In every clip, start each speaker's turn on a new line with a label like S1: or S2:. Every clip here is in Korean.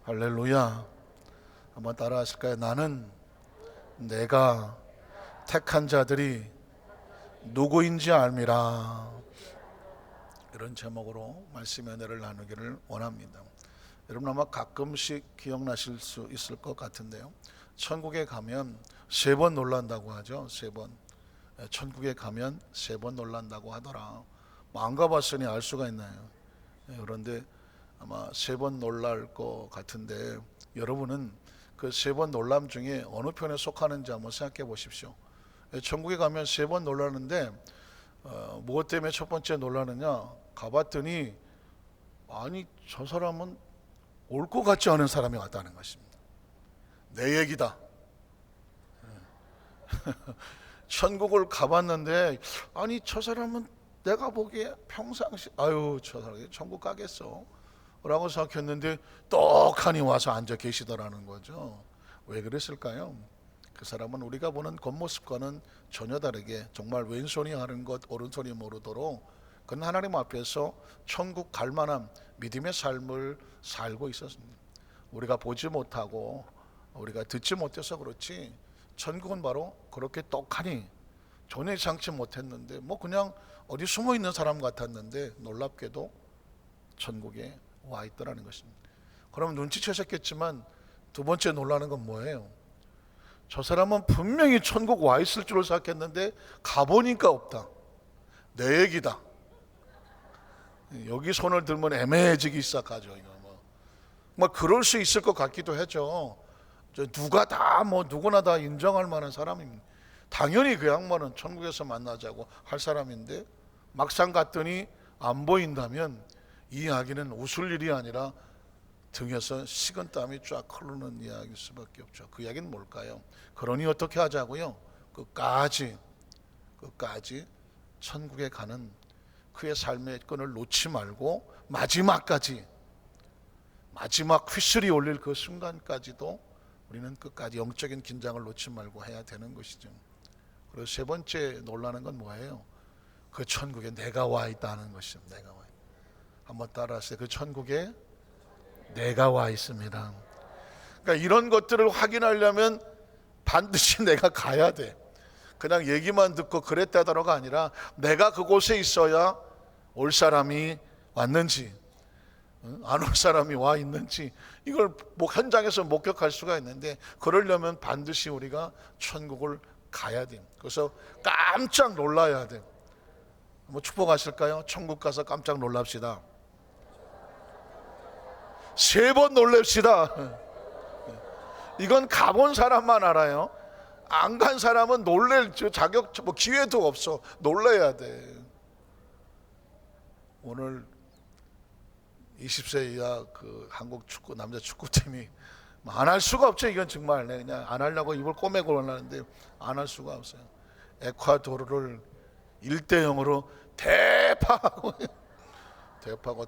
S1: 할렐루야. 한번 따라 하실까요? 나는 내가 택한 자들이 누구인지 알미라. 이런 제목으로 말씀의 은혜를 나누기를 원합니다. 여러분 아마 가끔씩 기억나실 수 있을 것 같은데요, 천국에 가면 3번 놀란다고 하죠. 3번. 천국에 가면 3번 놀란다고 하더라. 안 가봤으니 알 수가 있나요? 그런데 아마 3번 놀랄 것 같은데, 여러분은 그 3번 놀람 중에 어느 편에 속하는지 한번 생각해 보십시오. 천국에 가면 3번 놀라는데 무엇 때문에 첫 번째 놀라느냐? 가봤더니 아니 저 사람은 올 것 같지 않은 사람이 왔다는 것입니다. 내 얘기다. 천국을 가봤는데 아니 저 사람은 내가 보기에 평상시 저 사람이 천국 가겠어 라고 생각했는데 떡하니 와서 앉아 계시더라는 거죠. 왜 그랬을까요? 그 사람은 우리가 보는 겉모습과는 전혀 다르게 정말 왼손이 하는 것 오른손이 모르도록 그는 하나님 앞에서 천국 갈 만한 믿음의 삶을 살고 있었습니다. 우리가 보지 못하고 우리가 듣지 못해서 그렇지 천국은 바로 그렇게 떡하니 전혀 예상치 못했는데 그냥 어디 숨어 있는 사람 같았는데 놀랍게도 천국에 와 있더라는 것입니다. 그럼 눈치채셨겠지만 두 번째 놀라는 건 뭐예요? 저 사람은 분명히 천국 와 있을 줄을 생각했는데 가보니까 없다. 내 얘기다. 여기 손을 들면 애매해지기 시작하죠. 이거 그럴 수 있을 것 같기도 하죠. 누구나 다 인정할 만한 사람입니다. 당연히 그 양반은 천국에서 만나자고 할 사람인데 막상 갔더니 안 보인다면 이 이야기는 웃을 일이 아니라 등에서 식은땀이 쫙 흐르는 이야기일 수밖에 없죠. 그 이야기는 뭘까요? 그러니 어떻게 하자고요? 끝까지 천국에 가는 그의 삶의 끈을 놓지 말고 마지막 휘슬이 울릴 그 순간까지도 우리는 끝까지 영적인 긴장을 놓지 말고 해야 되는 것이죠. 그리고 세 번째 놀라는 건 뭐예요? 그 천국에 내가 와 있다는 것입니다. 내가 와 있다. 한번 따라하세요. 그 천국에 내가 와 있습니다. 그러니까 이런 것들을 확인하려면 반드시 내가 가야 돼. 그냥 얘기만 듣고 그랬다더라가 아니라 내가 그곳에 있어야 올 사람이 왔는지 안 올 사람이 와 있는지 이걸 현장에서 목격할 수가 있는데, 그러려면 반드시 우리가 천국을 가야 돼. 그래서 깜짝 놀라야 돼. 축복하실까요? 천국 가서 깜짝 놀랍시다. 3번 놀랍시다. 이건 가본 사람만 알아요. 안 간 사람은 놀랄 자격 기회도 없어. 놀라야 돼. 오늘 20세 이하 그 한국 축구 남자 축구팀이 안 할 수가 없죠. 이건 정말 그냥 안 하려고 입을 꼬매고 올라는데 안 할 수가 없어요. 에콰도르를 1대0으로 대파하고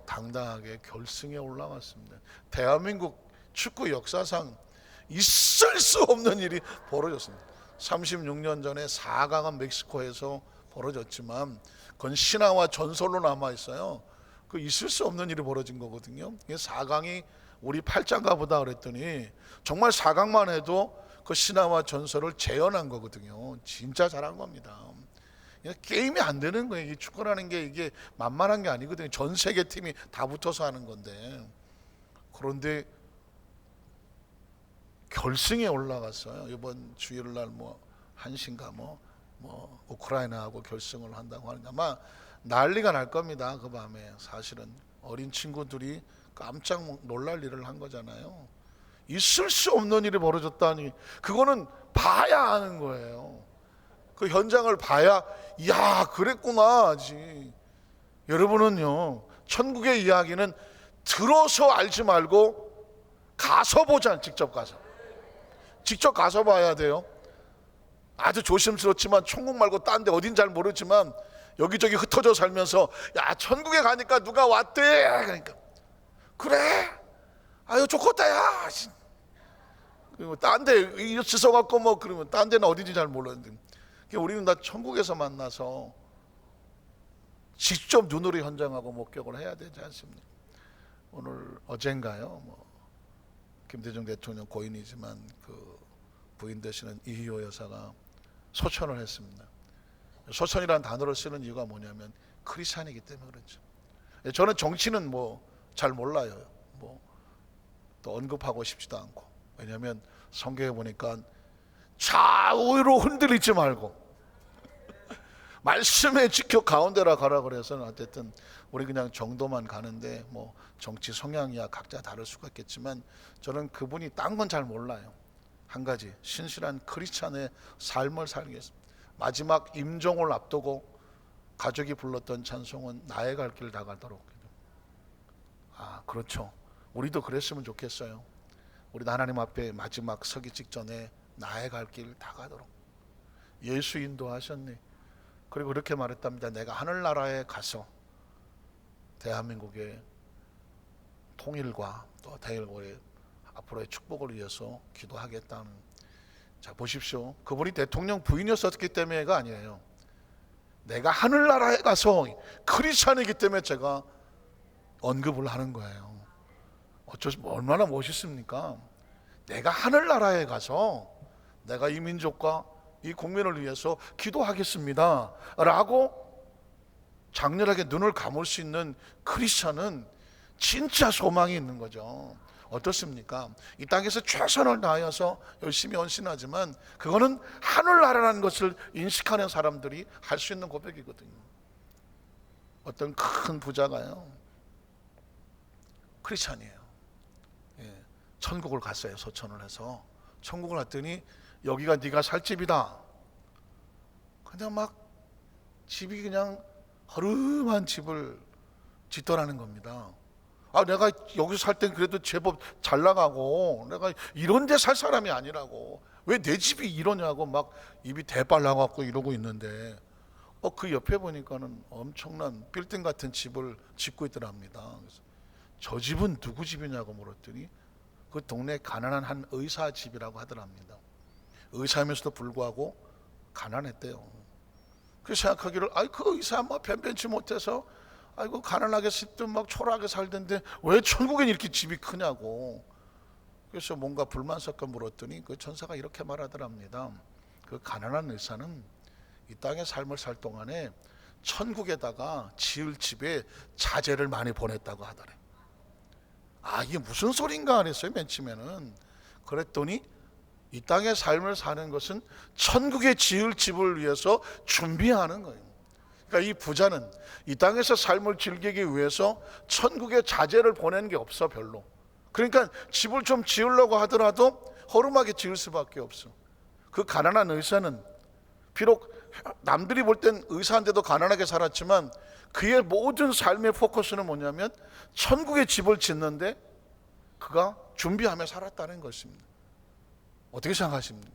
S1: 당당하게 결승에 올라왔습니다. 대한민국 축구 역사상 있을 수 없는 일이 벌어졌습니다. 36년 전에 4강은 멕시코에서 벌어졌지만 그건 신화와 전설로 남아 있어요. 그 있을 수 없는 일이 벌어진 거거든요. 4강이 우리 8장가 보다 그랬더니 정말 4강만 해도 그 신화와 전설을 재현한 거거든요. 진짜 잘한 겁니다. 게임이 안 되는 거예요. 축구라는 게 이게 만만한 게 아니거든요. 전 세계 팀이 다 붙어서 하는 건데, 그런데 결승에 올라갔어요. 이번 주일날 한신가 우크라이나하고 결승을 한다고 하는데 아마 난리가 날 겁니다. 그 밤에 사실은 어린 친구들이 깜짝 놀랄 일을 한 거잖아요. 있을 수 없는 일이 벌어졌다니 그거는 봐야 하는 거예요. 그 현장을 봐야 그랬구나 하지. 여러분은요, 천국의 이야기는 들어서 알지 말고 가서 보자. 직접 가서 봐야 돼요. 아주 조심스럽지만 천국 말고 딴 데 어딘 잘 모르지만 여기저기 흩어져 살면서 천국에 가니까 누가 왔대. 그러니까 그래 좋겠다. 그리고 딴 데 있어갖고 그러면 딴 데는 어딘지 잘 몰랐는데, 우리는 다 천국에서 만나서 직접 눈으로 현장하고 목격을 해야 되지 않습니까? 오늘 어젠가요 김대중 대통령 고인이지만 그 부인 되시는 이희호 여사가 소천을 했습니다. 소천이라는 단어를 쓰는 이유가 뭐냐면 크리스찬이기 때문에 그렇죠. 저는 정치는 뭐 잘 몰라요. 뭐 또 언급하고 싶지도 않고. 왜냐하면 성경에 보니까 좌우로 흔들리지 말고 말씀에 지켜 가운데라 가라 그래서 어쨌든 우리 그냥 정도만 가는데 뭐 정치 성향이야 각자 다를 수가 있겠지만 저는 그분이 딴 건 잘 몰라요. 한 가지 신실한 크리스찬의 삶을 살기 위해서 마지막 임종을 앞두고 가족이 불렀던 찬송은 나의 갈 길 다 가도록. 아 그렇죠. 우리도 그랬으면 좋겠어요. 우리 하나님 앞에 마지막 서기 직전에 나의 갈 길 다 가도록. 예수 인도하셨네. 그리고 그렇게 말했답니다. 내가 하늘나라에 가서 대한민국의 통일과 또 대일고의 앞으로의 축복을 위해서 기도하겠다는. 자 보십시오. 그분이 대통령 부인이었기 때문에가 아니에요. 내가 하늘나라에 가서 크리스찬이기 때문에 제가 언급을 하는 거예요. 얼마나 멋있습니까? 내가 하늘나라에 가서 내가 이 민족과 이 국민을 위해서 기도하겠습니다 라고 장렬하게 눈을 감을 수 있는 크리스찬은 진짜 소망이 있는 거죠. 어떻습니까? 이 땅에서 최선을 다하여서 열심히 헌신하지만 그거는 하늘나라라는 것을 인식하는 사람들이 할 수 있는 고백이거든요. 어떤 큰 부자가요 크리스찬이에요. 천국을 갔어요. 소천을 해서 천국을 갔더니 여기가 네가 살 집이다. 그냥 막 집이 그냥 허름한 집을 짓더라는 겁니다. 아 내가 여기서 살 땐 그래도 제법 잘 나가고 내가 이런 데 살 사람이 아니라고 왜 내 집이 이러냐고 막 입이 대빨 나갖고 이러고 있는데 그 옆에 보니까는 엄청난 빌딩 같은 집을 짓고 있더랍니다. 그래서 저 집은 누구 집이냐고 물었더니 그 동네 가난한 한 의사 집이라고 하더랍니다. 의사면서도 불구하고 가난했대요. 그래서 생각하기를 그 의사 뭐 변변치 못해서 아이고 가난하게 살든 막 초라하게 살던데 왜 천국엔 이렇게 집이 크냐고. 그래서 뭔가 불만스럽게 물었더니 그 천사가 이렇게 말하더랍니다. 그 가난한 의사는 이 땅의 삶을 살 동안에 천국에다가 지을 집에 자재를 많이 보냈다고 하더래. 이게 무슨 소린가 그랬어요. 맨 처음에는. 그랬더니 이 땅의 삶을 사는 것은 천국에 지을 집을 위해서 준비하는 거예요. 그러니까 이 부자는 이 땅에서 삶을 즐기기 위해서 천국에 자재를 보내는 게 없어 별로. 그러니까 집을 좀 지으려고 하더라도 허름하게 지을 수밖에 없어. 그 가난한 의사는 비록 남들이 볼 땐 의사인데도 가난하게 살았지만 그의 모든 삶의 포커스는 뭐냐면 천국의 집을 짓는데 그가 준비하며 살았다는 것입니다. 어떻게 생각하십니까?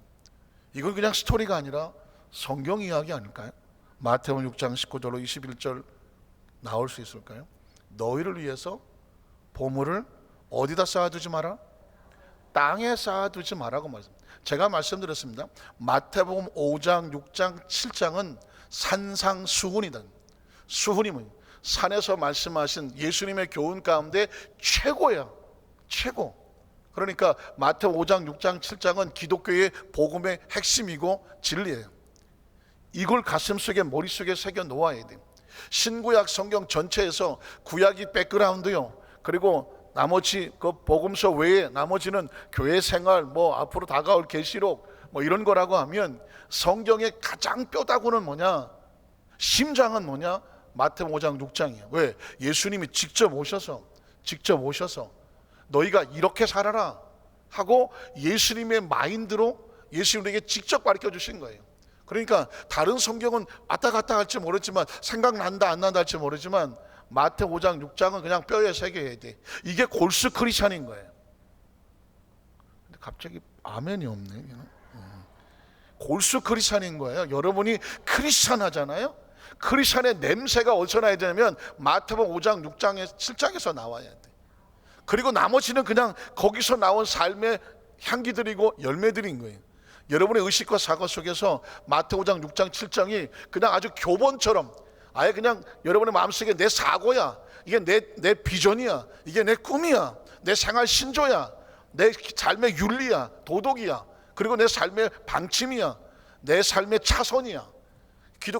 S1: 이건 그냥 스토리가 아니라 성경 이야기 아닐까요? 마태복음 6장 19절로 21절 나올 수 있을까요? 너희를 위해서 보물을 어디다 쌓아두지 마라? 땅에 쌓아두지 마라고 말씀합니다. 제가 말씀드렸습니다. 마태복음 5장, 6장, 7장은 산상수훈이다. 수훈이 뭐예요? 산에서 말씀하신 예수님의 교훈 가운데 최고야. 최고. 그러니까 마태복음 5장, 6장, 7장은 기독교의 복음의 핵심이고 진리예요. 이걸 가슴속에 머릿속에 새겨 놓아야 돼요. 신구약 성경 전체에서 구약이 백그라운드요. 그리고 나머지 그 복음서 외에 나머지는 교회 생활, 뭐 앞으로 다가올 계시록 뭐 이런 거라고 하면 성경의 가장 뼈다구는 뭐냐? 심장은 뭐냐? 마태복음 5장 6장이에요. 왜? 예수님이 직접 오셔서 너희가 이렇게 살아라 하고 예수님의 마인드로 예수님에게 직접 가르쳐 주신 거예요. 그러니까 다른 성경은 왔다 갔다 할지 모르지만 생각난다 안 난다 할지 모르지만 마태 5장 6장은 그냥 뼈에 새겨야 돼. 이게 골수 크리스찬인 거예요. 근데 갑자기 아멘이 없네. 골수 크리스찬인 거예요. 여러분이 크리스찬 하잖아요. 크리스찬의 냄새가 어디서 나야 되냐면 마태복음 5장 6장에 7장에서 나와야 돼. 그리고 나머지는 그냥 거기서 나온 삶의 향기들이고 열매들인 거예요. 여러분의 의식과 사고 속에서 마태 5장 6장 7장이 그냥 아주 교본처럼 아예 그냥 여러분의 마음속에 내 사고야, 이게 내 비전이야, 이게 내 꿈이야, 내 생활 신조야, 내 삶의 윤리야, 도덕이야, 그리고 내 삶의 방침이야, 내 삶의 차선이야.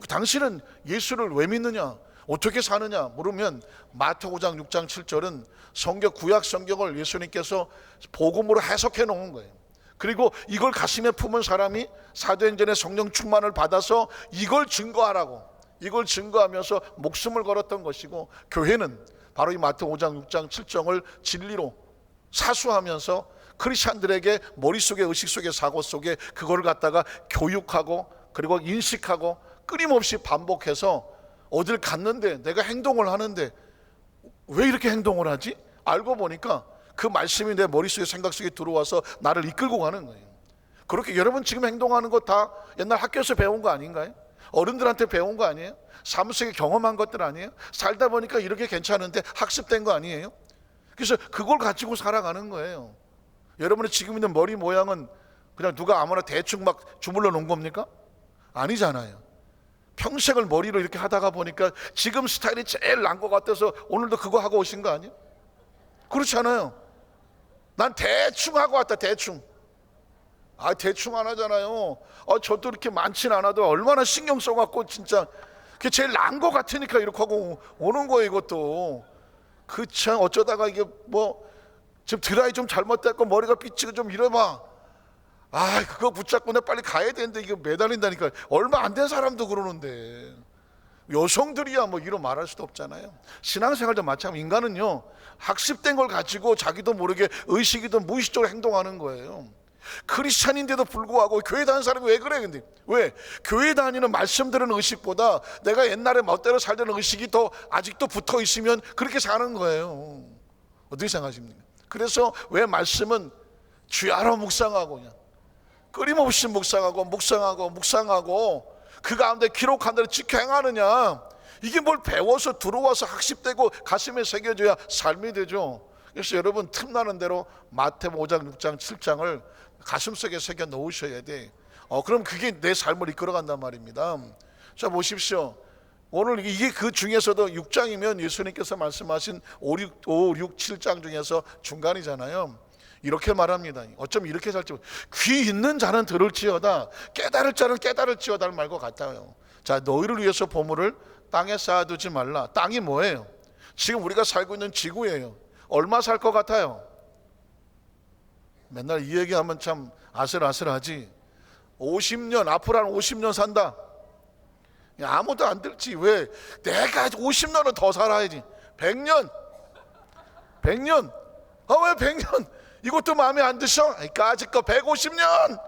S1: 당신은 예수를 왜 믿느냐, 어떻게 사느냐 물으면 마태복음 5장 6장 7절은 구약 성경을 예수님께서 복음으로 해석해 놓은 거예요. 그리고 이걸 가슴에 품은 사람이 사도행전의 성령 충만을 받아서 이걸 증거하면서 목숨을 걸었던 것이고, 교회는 바로 이 마태복음 5장 6장 7절을 진리로 사수하면서 크리스찬들에게 머릿속에, 의식 속에, 사고 속에 그걸 갖다가 교육하고 그리고 인식하고 끊임없이 반복해서 어딜 갔는데, 내가 행동을 하는데 왜 이렇게 행동을 하지? 알고 보니까 그 말씀이 내 머릿속에, 생각 속에 들어와서 나를 이끌고 가는 거예요. 그렇게 여러분 지금 행동하는 거 다 옛날 학교에서 배운 거 아닌가요? 어른들한테 배운 거 아니에요? 삶 속에 경험한 것들 아니에요? 살다 보니까 이렇게 괜찮은데 학습된 거 아니에요? 그래서 그걸 가지고 살아가는 거예요. 여러분의 지금 있는 머리 모양은 그냥 누가 아무나 대충 막 주물러 놓은 겁니까? 아니잖아요. 평생을 머리로 이렇게 하다가 보니까 지금 스타일이 제일 난 것 같아서 오늘도 그거 하고 오신 거 아니에요? 그렇지 않아요? 난 대충 하고 왔다, 대충. 대충 안 하잖아요. 저도 이렇게 많진 않아도 얼마나 신경 써갖고 진짜 그게 제일 난 것 같으니까 이렇게 하고 오는 거예요. 이것도 그 참 어쩌다가 이게 뭐 지금 드라이 좀 잘못됐고 머리가 삐치고 좀 이래봐, 그거 붙잡고 내 빨리 가야 되는데 이게 매달린다니까. 얼마 안 된 사람도 그러는데 여성들이야 뭐 이런 말할 수도 없잖아요. 신앙생활도 마찬가지. 인간은요 학습된 걸 가지고 자기도 모르게 의식이든 무의식적으로 행동하는 거예요. 크리스찬인데도 불구하고 교회 다니는 사람이 왜 그래? 근데 왜? 교회 다니는 말씀 들은 의식보다 내가 옛날에 멋대로 살던 의식이 더 아직도 붙어 있으면 그렇게 사는 거예요. 어떻게 생각하십니까? 그래서 왜 말씀은 주야로 묵상하고 그냥 끊임없이 묵상하고 그 가운데 기록한 대로 지켜 행하느냐. 이게 뭘 배워서 들어와서 학습되고 가슴에 새겨져야 삶이 되죠. 그래서 여러분 틈나는 대로 마태복음 5장 6장 7장을 가슴속에 새겨 놓으셔야 돼. 그럼 그게 내 삶을 이끌어간단 말입니다. 자 보십시오. 오늘 이게 그 중에서도 6장이면 예수님께서 말씀하신 5, 6, 7장 중에서 중간이잖아요. 이렇게 말합니다. 어쩜 이렇게 살지. 귀 있는 자는 들을지어다, 깨달을 자는 깨달을지어다는 말과 같아요. 자, 너희를 위해서 보물을 땅에 쌓아두지 말라. 땅이 뭐예요? 지금 우리가 살고 있는 지구예요. 얼마 살 것 같아요? 맨날 이 얘기하면 참 아슬아슬하지. 50년, 앞으로 한 50년 산다. 아무도 안 들지. 왜? 내가 50년은 더 살아야지. 100년. 왜 100년? 이것도 마음에 안 드셔? 까짓 거 150년.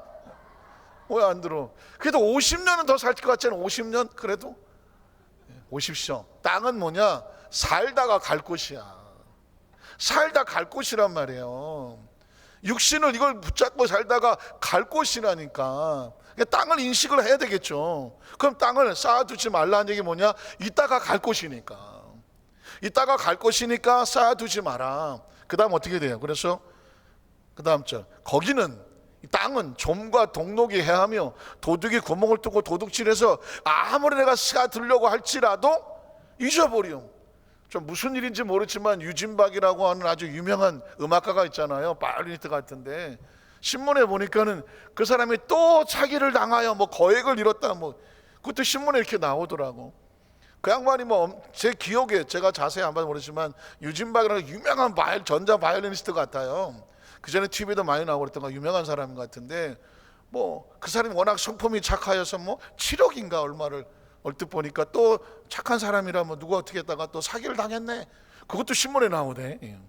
S1: 왜 안 들어? 그래도 50년은 더 살 것 같잖아요. 50년 그래도. 보십시오. 땅은 뭐냐? 살다가 갈 곳이야. 살다 갈 곳이란 말이에요. 육신을 이걸 붙잡고 살다가 갈 곳이라니까. 땅을 인식을 해야 되겠죠. 그럼 땅을 쌓아두지 말라는 얘기 뭐냐? 이따가 갈 곳이니까. 이따가 갈 곳이니까 쌓아두지 마라. 그 다음 어떻게 돼요? 그래서 그 다음 절, 거기는 땅은 좀과 동록이 해하며 도둑이 구멍을 뚫고 도둑질해서 아무리 내가 쌓아두려고 할지라도 잊어버려. 좀 무슨 일인지 모르지만 유진박이라고 하는 아주 유명한 음악가가 있잖아요. 바이올리니스트 같은데 신문에 보니까는 그 사람이 또 사기를 당하여 뭐 거액을 잃었다, 뭐 그것도 신문에 이렇게 나오더라고. 그 양반이 뭐 제 기억에, 제가 자세히 안 봐도 모르지만 유진박이라는 유명한 전자 바이올리니스트 같아요. 그 전에 TV도 많이 나오고 그랬던 거, 유명한 사람 같은데 뭐 그 사람이 워낙 성품이 착하여서 뭐 7억인가 얼마를 얼뜻 보니까 또 착한 사람이라면 누가 어떻게 했다가 또 사기를 당했네. 그것도 신문에 나오네.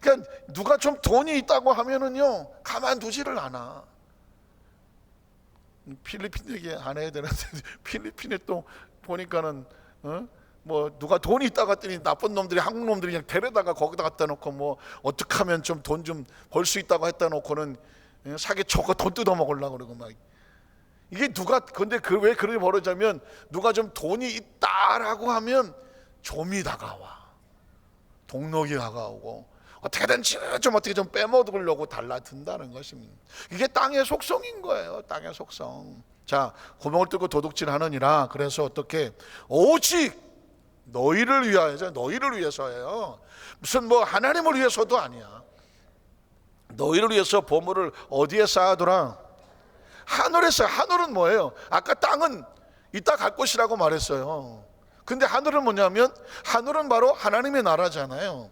S1: 그러니까 누가 좀 돈이 있다고 하면은요 가만두지를 않아. 필리핀 얘기 안 해야 되는데 필리핀에 또 보니까는 뭐 누가 돈이 있다고 했더니 나쁜 놈들이, 한국 놈들이 그냥 데려다가 거기다 갖다 놓고 뭐 어떻게 하면 좀 돈 좀 벌 수 있다고 했다 놓고는 사기 쳐고 돈 뜯어 먹으려고 그러고 막. 이게 누가, 근데 왜 그렇게 벌어지냐면 누가 좀 돈이 있다라고 하면 좀이 다가와, 동록이 다가오고 어떻게든지 좀 어떻게 좀 빼먹으려고 달라든다는 것입니다. 이게 땅의 속성인 거예요. 땅의 속성. 자, 구멍을 뚫고 도둑질 하느니라. 그래서 어떻게? 오직 너희를 위하여, 너희를 위해서예요. 무슨 뭐 하나님을 위해서도 아니야. 너희를 위해서 보물을 어디에 쌓아두라? 하늘에 쌓아. 하늘은 뭐예요? 아까 땅은 이따 갈 곳이라고 말했어요. 근데 하늘은 뭐냐면, 하늘은 바로 하나님의 나라잖아요.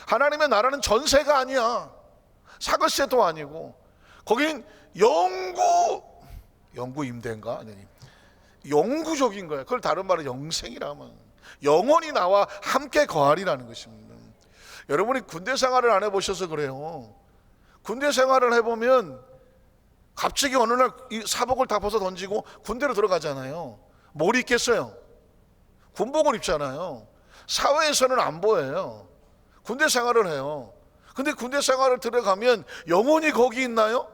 S1: 하나님의 나라는 전세가 아니야. 사글세도 아니고, 거긴 영구 임대인가? 아니, 영구적인 거야. 그걸 다른 말로 영생이라면, 영원히 나와 함께 거하리라는 것입니다. 여러분이 군대 생활을 안 해보셔서 그래요. 군대 생활을 해보면 갑자기 어느 날 이 사복을 다 벗어 던지고 군대로 들어가잖아요. 뭘 입겠어요? 군복을 입잖아요. 사회에서는 안 보여요. 군대 생활을 해요. 근데 군대 생활을 들어가면 영원히 거기 있나요?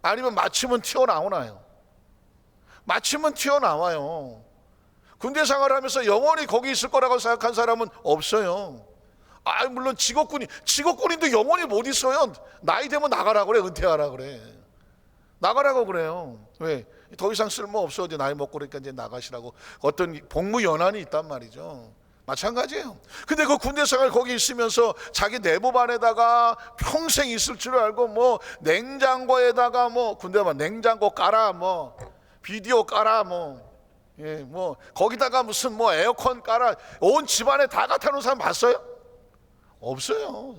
S1: 아니면 마침은 튀어나오나요? 마침은 튀어나와요. 군대 생활을 하면서 영원히 거기 있을 거라고 생각한 사람은 없어요. 물론 직업군인도 영원히 못 있어요. 나이 되면 나가라 그래, 은퇴하라 그래. 나가라고 그래요. 왜? 더 이상 쓸모 없어. 이제 나이 먹고 그러니까 이제 나가시라고. 어떤 복무 연한이 있단 말이죠. 마찬가지예요. 근데 그 군대 생활 거기 있으면서 자기 내무반에다가 평생 있을 줄 알고 뭐 냉장고에다가 뭐 군대만 냉장고 깔아, 뭐 비디오 깔아, 뭐 거기다가 무슨 뭐 에어컨 깔아, 온 집안에 다 갖다 놓은 사람 봤어요? 없어요.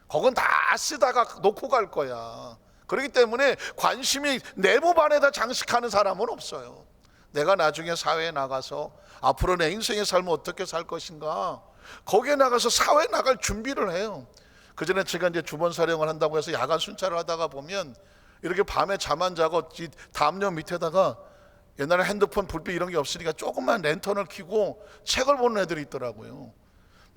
S1: 그건 다 쓰다가 놓고 갈 거야. 그렇기 때문에 관심이 내무반에다 장식하는 사람은 없어요. 내가 나중에 사회에 나가서 앞으로 내 인생의 삶을 어떻게 살 것인가, 거기에 나가서 사회에 나갈 준비를 해요. 그전에 제가 이제 주번 사령을 한다고 해서 야간 순찰을 하다가 보면 이렇게 밤에 잠 안 자고 이 담요 밑에다가, 옛날에 핸드폰 불빛 이런 게 없으니까 조그만 랜턴을 켜고 책을 보는 애들이 있더라고요.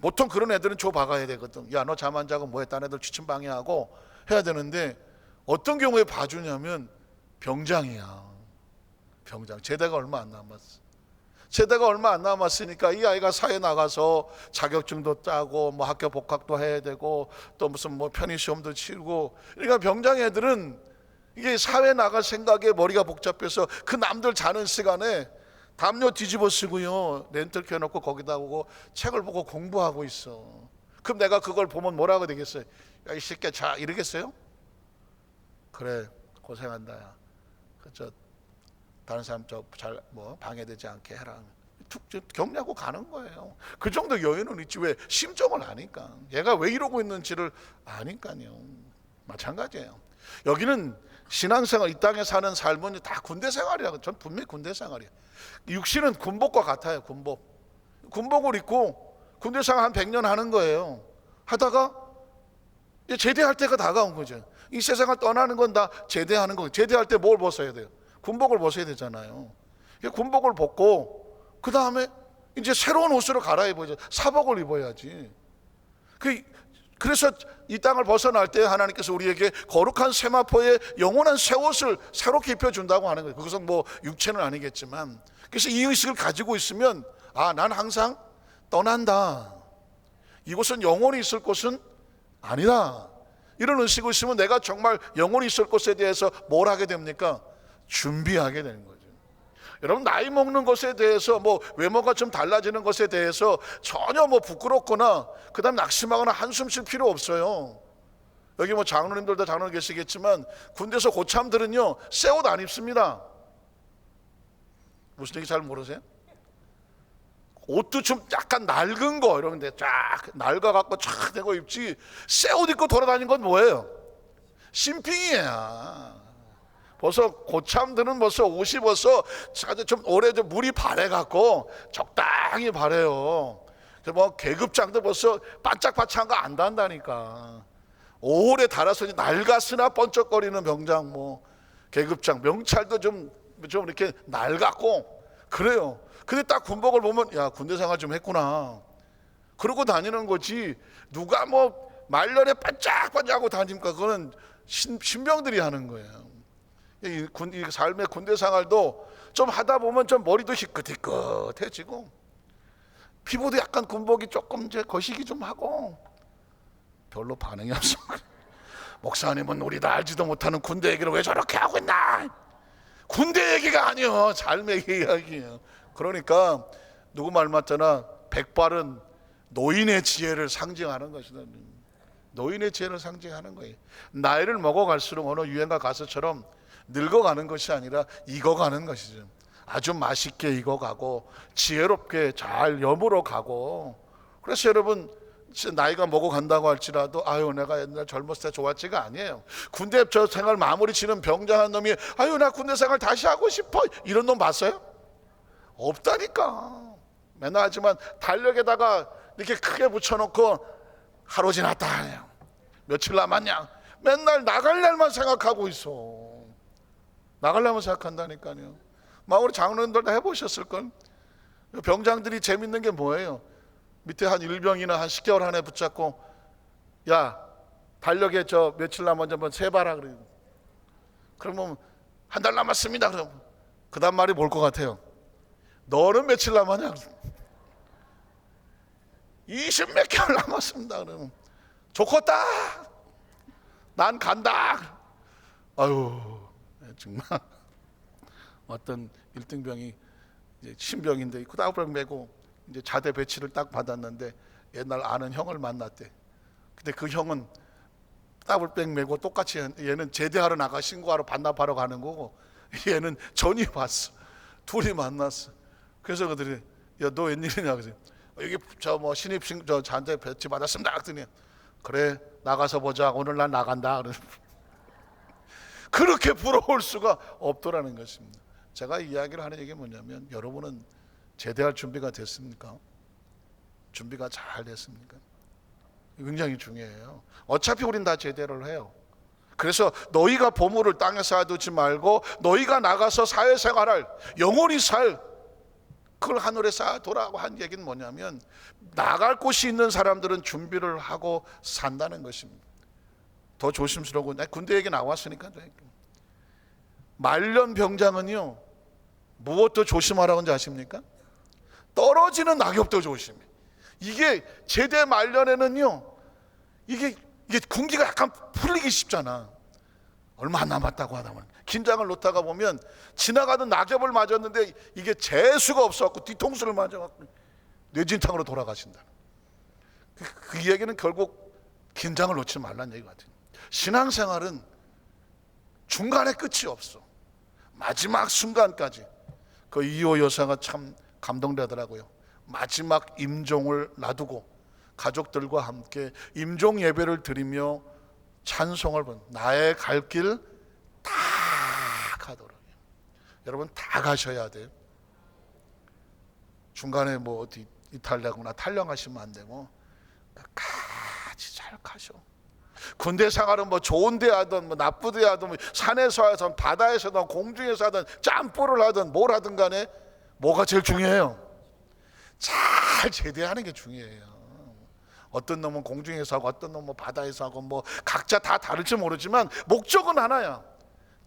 S1: 보통 그런 애들은 줘 박아야 되거든. 야, 너 잠 안 자고 뭐해? 딴 애들 취침 방해하고 해야 되는데, 어떤 경우에 봐주냐면 병장이야. 병장. 제대가 얼마 안 남았어. 제대가 얼마 안 남았으니까 이 아이가 사회 나가서 자격증도 따고 뭐 학교 복학도 해야 되고 또 무슨 뭐 편의시험도 치르고, 그러니까 병장 애들은 이게 사회 나갈 생각에 머리가 복잡해서 그 남들 자는 시간에 담요 뒤집어 쓰고요, 렌트 켜놓고 거기다 오고 책을 보고 공부하고 있어. 그럼 내가 그걸 보면 뭐라고 되겠어요? 야, 이 새끼야, 자, 이러겠어요? 그래, 고생한다. 야, 다른 사람 잘 뭐 방해되지 않게 해라. 툭 격려하고 가는 거예요. 그 정도 여유는 있지. 왜? 심정을 아니까. 얘가 왜 이러고 있는지를 아니까요. 마찬가지예요. 여기는 신앙생활, 이 땅에 사는 삶은 다 군대 생활이라고. 전 분명히 군대 생활이에요. 육신은 군복과 같아요. 군복을 입고 군대 생활 한 100년 하는 거예요. 하다가 이제 제대할 때가 다가온 거죠. 이 세상을 떠나는 건 다 제대하는 거예요. 제대할 때 뭘 벗어야 돼요? 군복을 벗어야 되잖아요. 군복을 벗고 그 다음에 이제 새로운 옷으로 갈아입어야죠. 사복을 입어야지. 그래서 이 땅을 벗어날 때 하나님께서 우리에게 거룩한 세마포에 영원한 새 옷을 새롭게 입혀준다고 하는 거예요. 그것은 뭐 육체는 아니겠지만, 그래서 이 의식을 가지고 있으면, 난 항상 떠난다. 이곳은 영원히 있을 곳은 아니다. 이런 의식을 있으면 내가 정말 영원히 있을 곳에 대해서 뭘 하게 됩니까? 준비하게 되는 거죠. 여러분, 나이 먹는 것에 대해서 뭐 외모가 좀 달라지는 것에 대해서 전혀 뭐 부끄럽거나 그다음 낙심하거나 한숨 쉴 필요 없어요. 여기 뭐 장로님들도 장로 계시겠지만 군대에서 고참들은요 새 옷 안 입습니다. 무슨 얘기 잘 모르세요? 옷도 좀 약간 낡은 거 이러는데 쫙 낡아갖고 쫙 대고 입지, 새 옷 입고 돌아다니는 건 뭐예요? 심핑이에요. 벌써 고참들은 벌써 옷이 벌써 좀 오래 좀 물이 바래갖고 적당히 바래요. 뭐 계급장도 벌써 반짝반짝한 거 안 단다니까. 오래 달아서 낡았으나 번쩍거리는 병장, 뭐 계급장, 명찰도 좀 이렇게 낡았고 그래요. 근데 딱 군복을 보면, 야, 군대 생활 좀 했구나 그러고 다니는 거지. 누가 뭐 말년에 반짝반짝하고 다닙니까? 그거는 신병들이 하는 거예요. 이 삶의 군대 생활도 좀 하다 보면 좀 머리도 희끗희끗해지고 피부도 약간 군복이 조금 이제 거시기 좀 하고 별로 반응이 없어. 목사님은 우리 다 알지도 못하는 군대 얘기를 왜 저렇게 하고 있나? 군대 얘기가 아니요, 삶의 이야기예요. 그러니까 누구 말 맞잖아. 백발은 노인의 지혜를 상징하는 것이다. 노인의 지혜를 상징하는 거예요. 나이를 먹어갈수록 어느 유행가 가수처럼 늙어가는 것이 아니라 익어가는 것이죠. 아주 맛있게 익어가고 지혜롭게 잘 여물어 가고. 그래서 여러분, 나이가 먹어간다고 할지라도 아유 내가 옛날 젊었을 때 좋았지가 아니에요. 군대 저 생활 마무리 지는 병장한 놈이 아유 나 군대 생활 다시 하고 싶어 이런 놈 봤어요? 없다니까. 맨날 하지만 달력에다가 이렇게 크게 붙여놓고 하루 지났다, 며칠 남았냐, 맨날 나갈 날만 생각하고 있어. 나갈 날만 생각한다니까요. 막 우리 장로님들 다 해보셨을걸. 병장들이 재밌는 게 뭐예요? 밑에 한 일병이나 한 10개월 한 해 붙잡고 야 달력에 저 며칠 남았는지 한번 세봐라 그래요. 그러면 한 달 남았습니다. 그럼 그 다음 말이 뭘 것 같아요? 너는 며칠 남았냐? 20 몇 개월 남았습니다. 그러면 좋겠다. 난 간다. 아유 정말 어떤 1등병이 이제 신병인데 구다병 메고 이제 자대 배치를 딱 받았는데 옛날 아는 형을 만났대. 근데 그 형은 따블백 메고 똑같이 얘는 제대하러 나가 신고하러 반납하러 가는 거고 얘는 전입 왔어. 둘이 만났어. 그래서 그들이 야 너 웬일이냐 그래서 여기 저 뭐 신입 저 자대 배치 받았습니다. 그랬더니 그래 나가서 보자. 오늘 난 나간다. 그렇게 부러울 수가 없더라는 것입니다. 제가 이야기를 하는 얘기 뭐냐면 여러분은 제대할 준비가 됐습니까? 준비가 잘 됐습니까? 굉장히 중요해요. 어차피 우린 다 제대를 해요. 그래서 너희가 보물을 땅에 쌓아두지 말고 너희가 나가서 사회생활할 영원히 살 그걸 하늘에 쌓아두라고 한 얘기는 뭐냐면 나갈 곳이 있는 사람들은 준비를 하고 산다는 것입니다. 더 조심스러워. 내 군대 얘기 나왔으니까. 말년 병장은요 무엇도 조심하라고 하는지 아십니까? 떨어지는 낙엽도 조심해. 이게 제대 말년에는요 이게 군기가 약간 풀리기 쉽잖아. 얼마 남았다고 하다 보면 긴장을 놓다가 보면 지나가는 낙엽을 맞았는데 이게 재수가 없어갖고 뒤통수를 맞아갖고 뇌진탕으로 돌아가신다. 그 이야기는 결국 긴장을 놓지 말라는 얘기 같아요. 신앙생활은 중간에 끝이 없어. 마지막 순간까지. 그 이호 여사가 참 감동되더라고요. 마지막 임종을 놔두고 가족들과 함께 임종 예배를 드리며 찬송을 부르는 나의 갈 길 다 가도록. 여러분 다 가셔야 돼요. 중간에 뭐 어디 이탈되거나 탈령하시면 안 되고 끝까지 잘 가셔. 군대 생활은 뭐 좋은 데 하든 뭐 나쁜 데 하든 뭐 산에서 하든 바다에서 하든 공중에서 하든 짬뽀를 하든 뭘 하든 간에 뭐가 제일 중요해요? 잘 제대하는 게 중요해요. 어떤 놈은 공중에서 하고 어떤 놈은 바다에서 하고 뭐 각자 다 다를지 모르지만 목적은 하나야.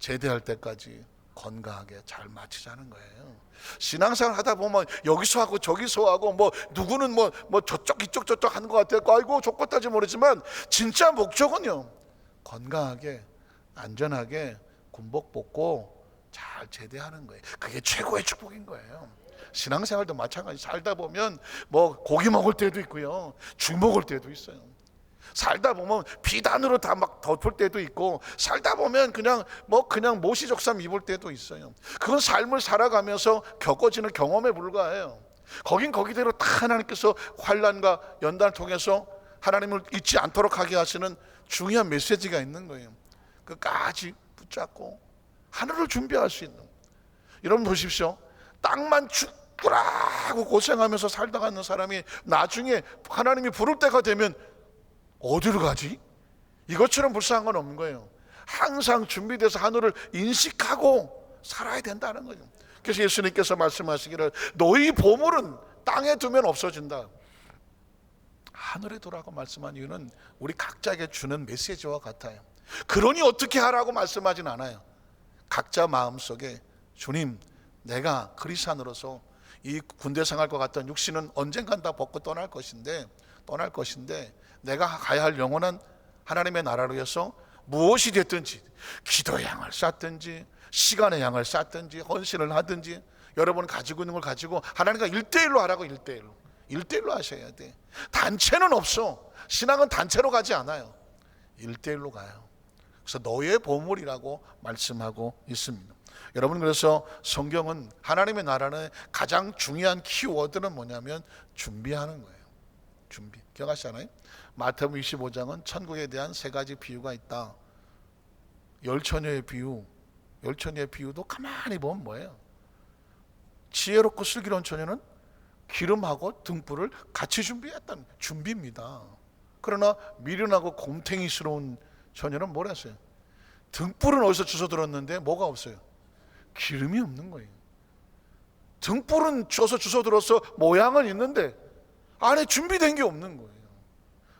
S1: 제대할 때까지 건강하게 잘 마치자는 거예요. 신앙생활 하다 보면 여기서 하고 저기서 하고 뭐 누구는 뭐 저쪽 이쪽 저쪽 하는 것 같아요. 아이고 좋겠다지 모르지만 진짜 목적은요 건강하게 안전하게 군복 벗고 잘 제대하는 거예요. 그게 최고의 축복인 거예요. 신앙생활도 마찬가지. 살다 보면 뭐 고기 먹을 때도 있고요 죽 먹을 때도 있어요. 살다 보면 비단으로 다 막 덮을 때도 있고 살다 보면 그냥 모시적삼 입을 때도 있어요. 그건 삶을 살아가면서 겪어지는 경험에 불과해요. 거긴 거기대로 다 하나님께서 환난과 연단을 통해서 하나님을 잊지 않도록 하게 하시는 중요한 메시지가 있는 거예요. 끝까지 붙잡고 하늘을 준비할 수 있는. 여러분 보십시오. 땅만 죽으라고 고생하면서 살다가 있는 사람이 나중에 하나님이 부를 때가 되면 어디로 가지? 이것처럼 불쌍한 건 없는 거예요. 항상 준비돼서 하늘을 인식하고 살아야 된다는 거죠. 그래서 예수님께서 말씀하시기를 너희 보물은 땅에 두면 없어진다. 하늘에 두라고 말씀한 이유는 우리 각자에게 주는 메시지와 같아요. 그러니 어떻게 하라고 말씀하진 않아요. 각자 마음속에 주님 내가 그리스도인으로서 이 군대 생활과 같은 육신은 언젠간 다 벗고 떠날 것인데 내가 가야 할 영원한 하나님의 나라를 위해서 무엇이 됐든지 기도의 양을 쌓든지 시간의 양을 쌓든지 헌신을 하든지 여러분 가지고 있는 걸 가지고 하나님과 1대1로 하라고. 1대1로 1대1로 하셔야 돼. 단체는 없어. 신앙은 단체로 가지 않아요. 1대1로 가요. 그래서 너의 보물이라고 말씀하고 있습니다. 여러분, 그래서 성경은 하나님의 나라는 가장 중요한 키워드는 뭐냐면 준비하는 거예요. 준비. 기억하시잖아요? 마태복음 25장은 천국에 대한 3가지 비유가 있다. 열처녀의 비유. 열처녀의 비유도 가만히 보면 뭐예요? 지혜롭고 슬기로운 처녀는 기름하고 등불을 같이 준비했다는 준비입니다. 그러나 미련하고 곰탱이스러운 처녀는 뭐라 했어요? 등불은 어디서 주워 들었는데 뭐가 없어요? 기름이 없는 거예요. 등불은 주워 들어서 모양은 있는데 안에 준비된 게 없는 거예요.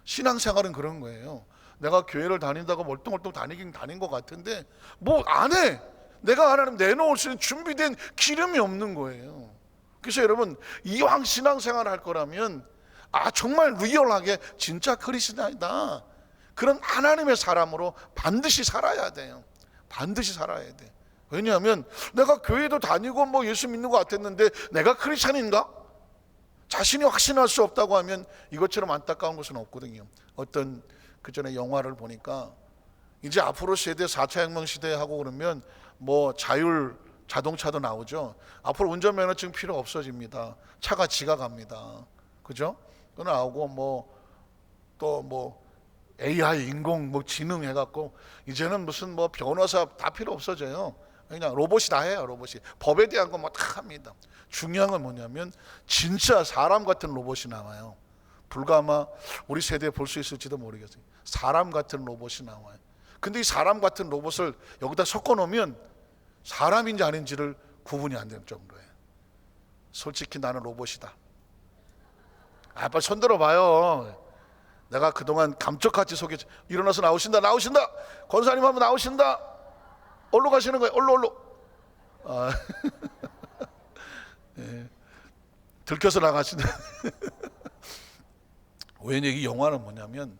S1: 신앙생활은 그런 거예요. 내가 교회를 다닌다고 멀뚱멀뚱 다니긴 다닌 것 같은데 뭐 안에 내가 하나님 내놓을 수 있는 준비된 기름이 없는 거예요. 그래서 여러분, 이왕 신앙생활 할 거라면 정말 리얼하게 진짜 크리스찬이다, 그런 하나님의 사람으로 반드시 살아야 돼요. 반드시 살아야 돼. 왜냐하면 내가 교회도 다니고 뭐 예수 믿는 것 같았는데 내가 크리스찬인가? 자신이 확신할 수 없다고 하면 이것처럼 안타까운 것은 없거든요. 어떤 그전에 영화를 보니까 이제 앞으로 세대 4차 혁명 시대 하고 그러면 뭐 자율 자동차도 나오죠. 앞으로 운전면허증 필요 없어집니다. 차가 지가 갑니다. 그죠? 또 나오고 뭐 AI 인공 지능 해갖고 이제는 무슨 뭐 변호사 다 필요 없어져요. 그냥 로봇이 다 해요. 로봇이 법에 대한 거 뭐 다 합니다. 중요한 건 뭐냐면 진짜 사람 같은 로봇이 나와요. 불과 아마 우리 세대에 볼 수 있을지도 모르겠어요. 사람 같은 로봇이 나와요. 근데 이 사람 같은 로봇을 여기다 섞어 놓으면 사람인지 아닌지를 구분이 안 될 정도예요. 솔직히 나는 로봇이다. 빨리 손 들어봐요. 내가 그동안 감쪽같이 속에 일어나서 나오신다. 권사님 한번 나오신다. 어디로 가시는 거예요? 얼로. 네. 들켜서 나가신다. 왜냐, 이 영화는 뭐냐면,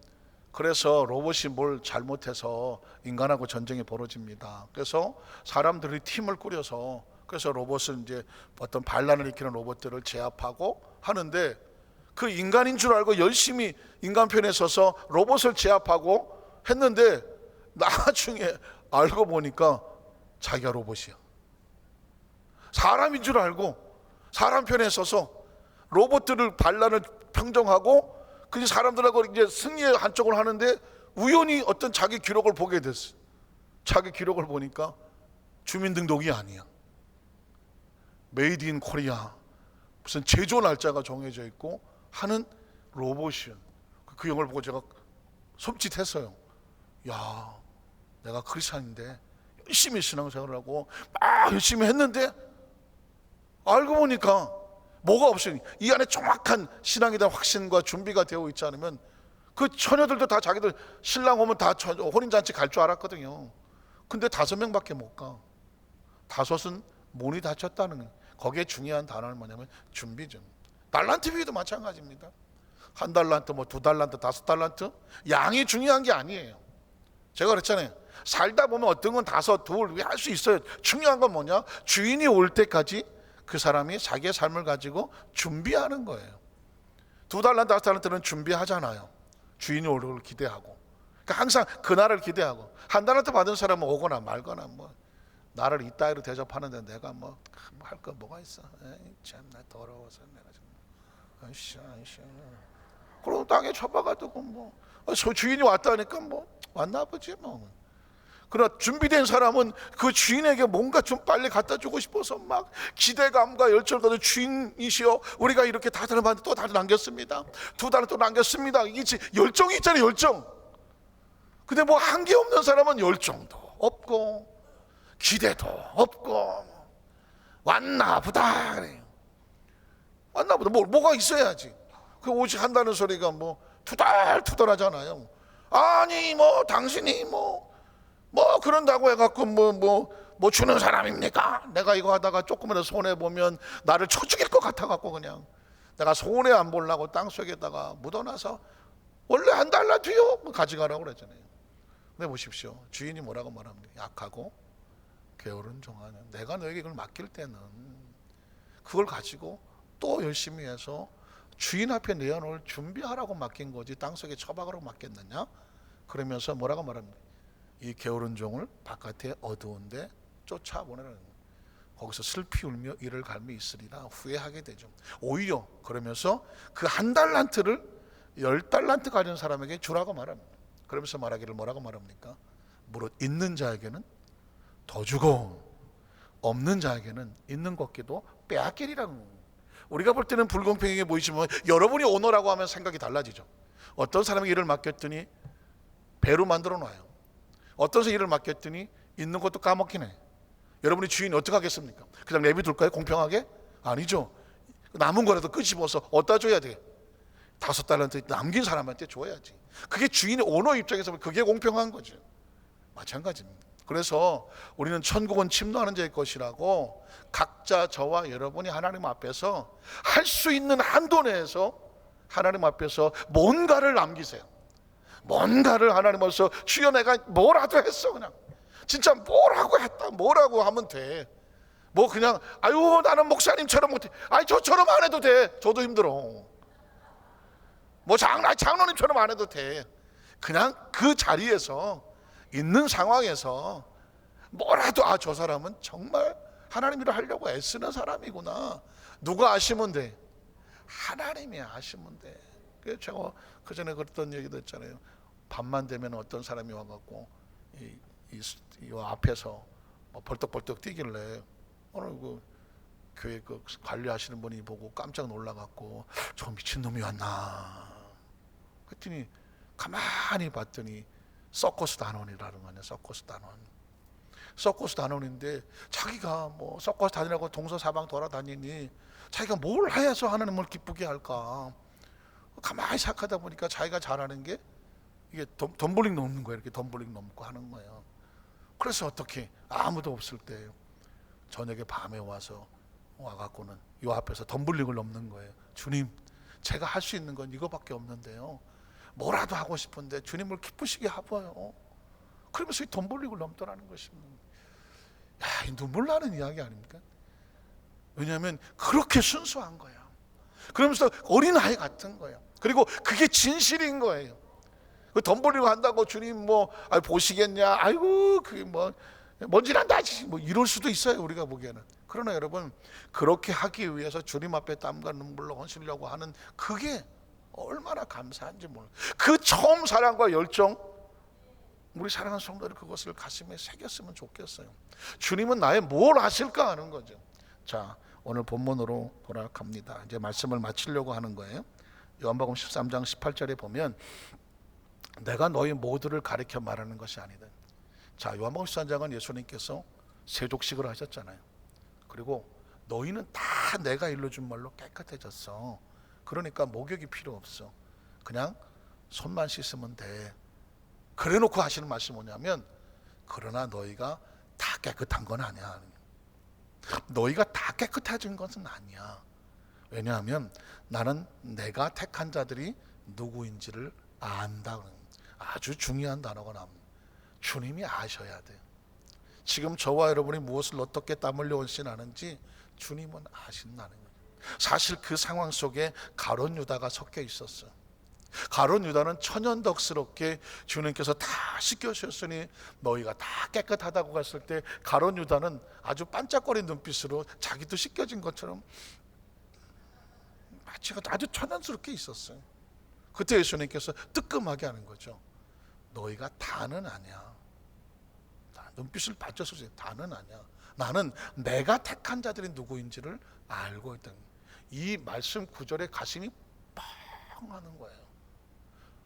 S1: 그래서 로봇이 뭘 잘못해서 인간하고 전쟁이 벌어집니다. 그래서 사람들이 팀을 꾸려서 그래서 로봇을 이제 어떤 반란을 일으키는 로봇들을 제압하고 하는데, 그 인간인 줄 알고 열심히 인간 편에 서서 로봇을 제압하고 했는데 나중에 알고 보니까 자기가 로봇이야. 사람인 줄 알고 사람 편에 서서 로봇들을 반란을 평정하고 그 사람들하고 이제 승리의 한쪽을 하는데 우연히 어떤 자기 기록을 보게 됐어. 자기 기록을 보니까 주민등록이 아니야. 메이드 인 코리아, 무슨 제조 날짜가 정해져 있고 하는 로봇이야. 그 영화를 보고 제가 손짓했어요. 야, 내가 크리스찬인데 열심히 신앙생활을 하고 막 열심히 했는데 알고 보니까 뭐가 없으니 이 안에 정확한 신앙에 대한 확신과 준비가 되어 있지 않으면 그 처녀들도 다 자기들 신랑 오면 다 혼인잔치 갈 줄 알았거든요. 근데 5명밖에 못 가. 5은 문이 닫혔다는 거예요. 거기에 중요한 단어는 뭐냐면 준비죠. 달란트 비유도 마찬가지입니다. 1달란트, 2달란트, 5달란트 양이 중요한 게 아니에요. 제가 그랬잖아요. 살다 보면 어떤 건 5, 2 할 수 있어요. 중요한 건 뭐냐? 주인이 올 때까지 그 사람이 자기의 삶을 가지고 준비하는 거예요. 2달란트, 5달란트는 준비하잖아요. 주인이 올 걸 기대하고. 그러니까 항상 그날을 기대하고. 1달란트 받은 사람은 오거나 말거나 나를 이따위로 대접하는데 내가 할 거 뭐가 있어? 참나 더러워서 내가 정말. 아이씨. 그럼 땅에 쳐박아두고 주인이 왔다니까 왔나 보지 그러나 준비된 사람은 그 주인에게 뭔가 좀 빨리 갖다 주고 싶어서 막 기대감과 열정을 가지고 주인이시여 우리가 이렇게 다 들어봤는데 또 다들 남겼습니다. 2달을 또 남겼습니다. 이게 열정이 있잖아요. 열정. 근데 한 게 없는 사람은 열정도 없고 기대도 없고 왔나 보다 그래요. 왔나 보다 뭐가 있어야지. 그 오직 한다는 소리가 투덜투덜 하잖아요. 아니 당신이 그런다고 해갖고 주는 사람입니까? 내가 이거 하다가 조금이라도 손해보면 나를 쳐 죽일 것 같아갖고 그냥 내가 손해 안 보려고 땅속에다가 묻어놔서 원래 1달란트요? 가져가라고 그랬잖아요. 근데 보십시오. 주인이 뭐라고 말합니까? 약하고 게으른 종아는 내가 너에게 그걸 맡길 때는 그걸 가지고 또 열심히 해서 주인 앞에 내어놓을 준비하라고 맡긴 거지 땅속에 처박으라고 맡겼느냐? 그러면서 뭐라고 말합니까? 이 게으른 종을 바깥에 어두운데 쫓아보내라는 거예요. 거기서 슬피 울며 이를 갈며 있으리라 후회하게 되죠. 오히려 그러면서 그 한 달란트를 10달란트 가진 사람에게 주라고 말합니다. 그러면서 말하기를 뭐라고 말합니까? 무릇 있는 자에게는 더 주고 없는 자에게는 있는 것기도 빼앗기리라는 거예요. 우리가 볼 때는 불공평하게 보이지만 여러분이 오너라고 하면 생각이 달라지죠. 어떤 사람이 일을 맡겼더니 배로 만들어 놔요. 어떤 사람이 일을 맡겼더니 있는 것도 까먹긴 해. 여러분이 주인이 어떻게 하겠습니까? 그냥 내비둘까요? 공평하게? 아니죠. 남은 거라도 끄집어서 어디다 줘야 돼? 5달란트 남긴 사람한테 줘야지. 그게 주인의 오너 입장에서 보면 그게 공평한 거죠. 마찬가지입니다. 그래서 우리는 천국은 침노하는 자의 것이라고 각자 저와 여러분이 하나님 앞에서 할 수 있는 한도 내에서 하나님 앞에서 뭔가를 남기세요. 뭔가를 하나님 앞에서 주여 내가 뭐라도 했어. 그냥 진짜 뭐라고 했다 뭐라고 하면 돼. 뭐 그냥 아유 나는 목사님처럼 못해. 아니 저처럼 안 해도 돼. 저도 힘들어. 뭐 장로님처럼 안 해도 돼. 그냥 그 자리에서 있는 상황에서 뭐라도 저 사람은 정말 하나님 일을 하려고 애쓰는 사람이구나. 누가 아시면 돼? 하나님이 아시면 돼. 그래서 제가 그 전에 그랬던 얘기도 했잖아요. 밤만 되면 어떤 사람이 와갖고 이 앞에서 벌떡벌떡 뛰길래 오늘 그 교회 그 관리하시는 분이 보고 깜짝 놀라갖고 저 미친놈이 왔나 그랬더니 가만히 봤더니 서커스 단원이라는 거 아니야. 서커스 단원인데 자기가 뭐 서커스 다니라고 동서사방 돌아다니니 자기가 뭘 해서 하나님을 기쁘게 할까. 가만히 생각하다 보니까 자기가 잘하는 게 이게 덤블링 넘는 거예요. 이렇게 덤블링 넘고 하는 거예요. 그래서 어떻게 아무도 없을 때 저녁에 밤에 와갖고는 이 앞에서 덤블링을 넘는 거예요. 주님, 제가 할 수 있는 건 이거밖에 없는데요. 뭐라도 하고 싶은데 주님을 기쁘시게 하고요. 그러면서 이 덤블링을 넘더라는 것입니다. 야, 이 눈물 나는 이야기 아닙니까? 왜냐하면 그렇게 순수한 거예요. 그러면서 어린아이 같은 거예요. 그리고 그게 진실인 거예요. 그 덤블링 한다고 주님 뭐 보시겠냐? 아이고 그게 뭐 먼지난다 뭐 이럴 수도 있어요. 우리가 보기에는. 그러나 여러분 그렇게 하기 위해서 주님 앞에 땀과 눈물로 헌신하려고 하는 그게 얼마나 감사한지 몰라요. 그 처음 사랑과 열정 우리 사랑하는 성도들 그것을 가슴에 새겼으면 좋겠어요. 주님은 나의 뭘 하실까 하는 거죠. 자, 오늘 본문으로 돌아갑니다. 이제 말씀을 마치려고 하는 거예요. 요한복음 13장 18절에 보면 내가 너희 모두를 가리켜 말하는 것이 아니다. 자, 요한복음 13장은 예수님께서 세족식을 하셨잖아요. 그리고 너희는 다 내가 일러준 말로 깨끗해졌어. 그러니까 목욕이 필요 없어. 그냥 손만 씻으면 돼. 그래놓고 하시는 말씀이 뭐냐면 그러나 너희가 다 깨끗한 건 아니야. 너희가 다 깨끗해진 것은 아니야. 왜냐하면 나는 내가 택한 자들이 누구인지를 안다. 아주 중요한 단어가 나옵니다. 주님이 아셔야 돼요. 지금 저와 여러분이 무엇을 어떻게 땀 흘려 헌신하는지 주님은 아신다는 거예요. 사실 그 상황 속에 가룟 유다가 섞여 있었어요. 가룟 유다는 천연덕스럽게 주님께서 다 씻겨주셨으니 너희가 다 깨끗하다고 했을 때 가룟 유다는 아주 반짝거리는 눈빛으로 자기도 씻겨진 것처럼 마치 아주 천연스럽게 있었어요. 그때 예수님께서 뜨끔하게 하는 거죠. 너희가 다는 아니야. 눈빛을 받쳐서 다는 아니야. 나는 내가 택한 자들이 누구인지를 알고 있다. 이 말씀 구절에 가슴이 뻥 하는 거예요.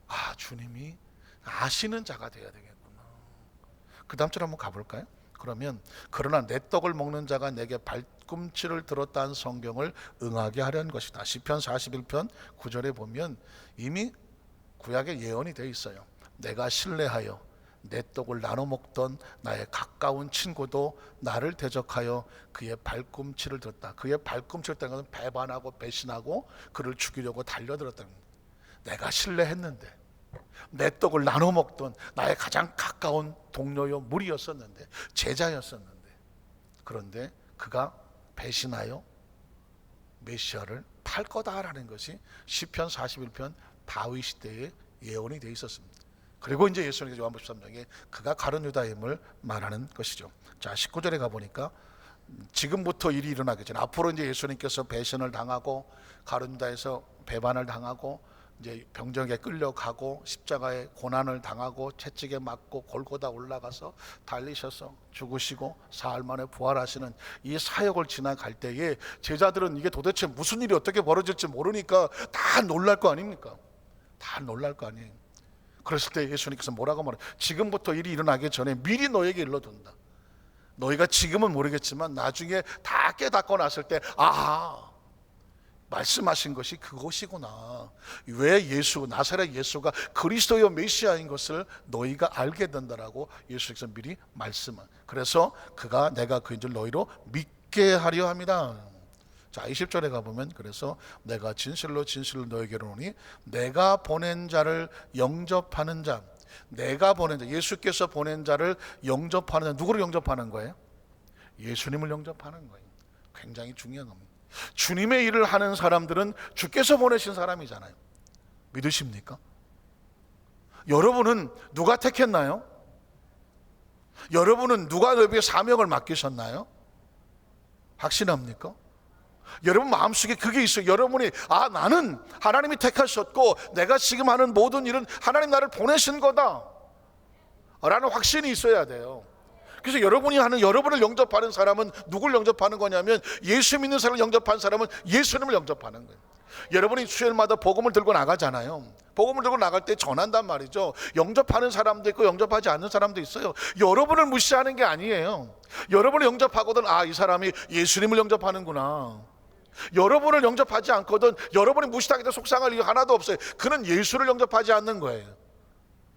S1: 아, 주님이 아시는 자가 되어야 되겠구나. 그 다음 절 한번 가볼까요? 그러면 그러나 내 떡을 먹는 자가 내게 발꿈치를 들었다는 성경을 응하게 하려는 것이다. 시편 41편 9절에 보면 이미 구약에 예언이 되어 있어요. 내가 신뢰하여 내 떡을 나눠 먹던 나의 가까운 친구도 나를 대적하여 그의 발꿈치를 들었다. 그의 발꿈치를 들었다는 것은 배반하고 배신하고 그를 죽이려고 달려들었다는 겁니다. 내가 신뢰했는데 내 떡을 나눠 먹던 나의 가장 가까운 동료요 무리였었는데 제자였었는데 그런데 그가 배신하여 메시아를 탈 거다라는 것이 시편 41편 다윗 시대에 예언이 되어 있었습니다. 그리고 이제 예수님께서 요한복음 13장에 그가 가룟 유다임을 말하는 것이죠. 자, 19절에 가보니까 지금부터 일이 일어나기 전에 앞으로 이제 예수님께서 배신을 당하고 가룟 유다에서 배반을 당하고 이제 병정에 끌려가고 십자가에 고난을 당하고 채찍에 맞고 골고다 올라가서 달리셔서 죽으시고 사흘 만에 부활하시는 이 사역을 지나갈 때에 제자들은 이게 도대체 무슨 일이 어떻게 벌어질지 모르니까 다 놀랄 거 아닙니까? 다 놀랄 거 아니에요. 그랬을 때 예수님께서 뭐라고 말해요? 지금부터 일이 일어나기 전에 미리 너에게 일러둔다. 너희가 지금은 모르겠지만 나중에 다 깨닫고 났을 때 아하, 말씀하신 것이 그것이구나. 왜 예수, 나사렛 예수가 그리스도여 메시아인 것을 너희가 알게 된다라고 예수께서 미리 말씀한. 그래서 그가 내가 그인 줄 너희로 믿게 하려 합니다. 자, 20절에 가보면 그래서 내가 진실로 진실로 너에게 이르노니 내가 보낸 자를 영접하는 자, 내가 보낸 자, 예수께서 보낸 자를 영접하는 자, 누구를 영접하는 거예요? 예수님을 영접하는 거예요. 굉장히 중요한 겁니다. 주님의 일을 하는 사람들은 주께서 보내신 사람이잖아요. 믿으십니까? 여러분은 누가 택했나요? 여러분은 누가 너에게 사명을 맡기셨나요? 확신합니까? 여러분 마음속에 그게 있어요. 여러분이 나는 하나님이 택하셨고 내가 지금 하는 모든 일은 하나님 나를 보내신 거다 라는 확신이 있어야 돼요. 그래서 여러분을 영접하는 사람은 누굴 영접하는 거냐면 예수 믿는 사람을 영접하는 사람은 예수님을 영접하는 거예요. 여러분이 수요일마다 복음을 들고 나가잖아요. 복음을 들고 나갈 때 전한단 말이죠. 영접하는 사람도 있고 영접하지 않는 사람도 있어요. 여러분을 무시하는 게 아니에요. 여러분을 영접하거든 이 사람이 예수님을 영접하는구나. 여러분을 영접하지 않거든 여러분이 무시당해도 속상할 이유 하나도 없어요. 그는 예수를 영접하지 않는 거예요.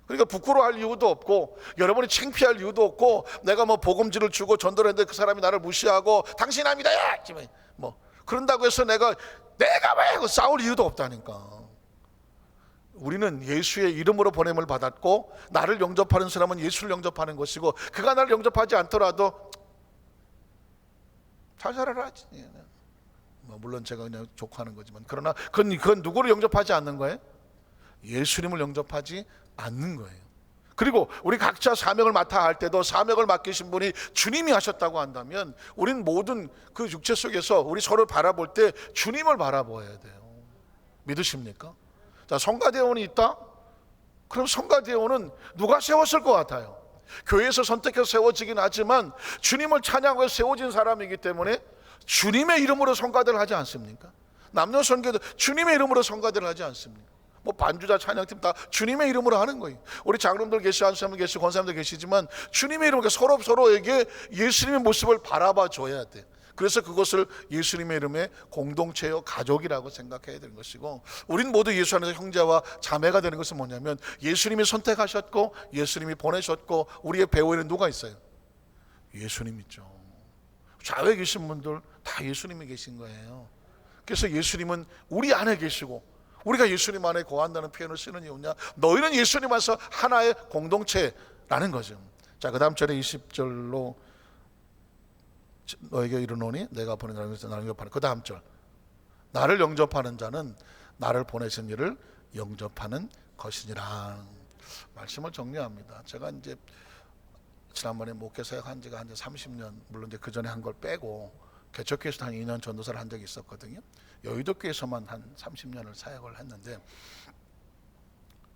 S1: 그러니까 부끄러워할 이유도 없고 여러분이 창피할 이유도 없고 내가 뭐 복음지를 주고 전도를 했는데 그 사람이 나를 무시하고 당신 아니다 야! 뭐 그런다고 해서 내가 왜 싸울 이유도 없다니까. 우리는 예수의 이름으로 보냄을 받았고 나를 영접하는 사람은 예수를 영접하는 것이고 그가 나를 영접하지 않더라도 잘 살아라. 물론 제가 그냥 족하는 거지만 그러나 그건 누구를 영접하지 않는 거예요? 예수님을 영접하지 않는 거예요. 그리고 우리 각자 사명을 맡아 할 때도 사명을 맡기신 분이 주님이 하셨다고 한다면 우린 모든 그 육체 속에서 우리 서로 바라볼 때 주님을 바라보아야 돼요. 믿으십니까? 자, 성가대원이 있다? 그럼 성가대원은 누가 세웠을 것 같아요? 교회에서 선택해서 세워지긴 하지만 주님을 찬양하고 세워진 사람이기 때문에 주님의 이름으로 성가대를 하지 않습니까? 남녀선교도 주님의 이름으로 성가대를 하지 않습니까? 뭐 반주자 찬양팀 다 주님의 이름으로 하는 거예요. 우리 장로님들 계시고 한사람들 계시고 권사님들 계시지만 주님의 이름으로 서로에게 예수님의 모습을 바라봐 줘야 돼. 그래서 그것을 예수님의 이름의 공동체요 가족이라고 생각해야 되는 것이고 우린 모두 예수 안에서 형제와 자매가 되는 것은 뭐냐면 예수님이 선택하셨고 예수님이 보내셨고 우리의 배후에는 누가 있어요? 예수님 있죠. 좌우에 계신 분들 다 예수님이 계신 거예요. 그래서 예수님은 우리 안에 계시고 우리가 예수님 안에 거한다는 표현을 쓰는 이유냐, 너희는 예수님 안에서 하나의 공동체라는 거죠. 자, 그 다음 절에 20절로 너에게 이르노니 내가 보낸 자를 나를 영접하는, 그 다음 절 나를 영접하는 자는 나를 보내신 이를 영접하는 것이니라. 말씀을 정리합니다. 제가 이제 지난번에 목회 사역한 지가 한 30년, 물론 이제 그 전에 한 걸 빼고 개척교회에서 한 2년 전도사를 한 적이 있었거든요. 여의도교회에서만 한 30년을 사역을 했는데